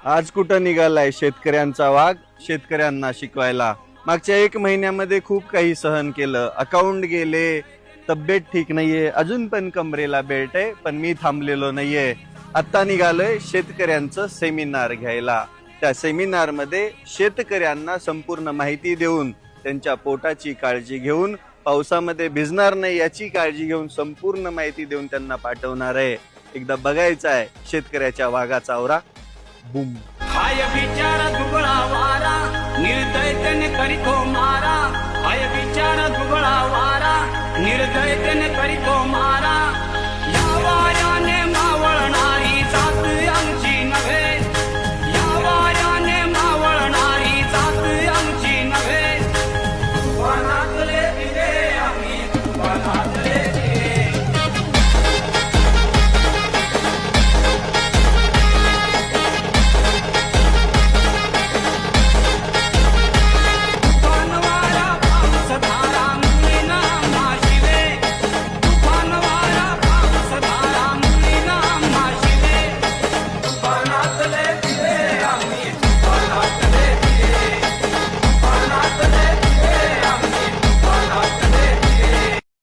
आज कुठं निघालाय शेतकऱ्यांचा वाघ शेतकऱ्यांना शिकवायला। मागच्या 1 महिन्यामध्ये खूप काही सहन केलं, अकाउंट गेले, तब्येत ठीक नाहीये, अजून पण कमरेला बेल्ट आहे, पण मी थांबलेलो नाहीये। आता निघालोय शेतकऱ्यांचं सेमिनार घ्यायला। त्या सेमिनार मध्ये शेतकऱ्यांना संपूर्ण माहिती देऊन, त्यांच्या पोटाची काळजी घेऊन, पावसामध्ये भिजणार नाही याची काळजी घेऊन संपूर्ण माहिती देऊन त्यांना पाठवणार आहे। एकदा बघायचं आहे शेतकऱ्याच्या वाघाचा आवरा। बूम। हाय विचार दुबळा वारा निर्दयतेने करीतो मारा। हाय विचार दुबळा वारा निर्दयतेने करीतो मारा।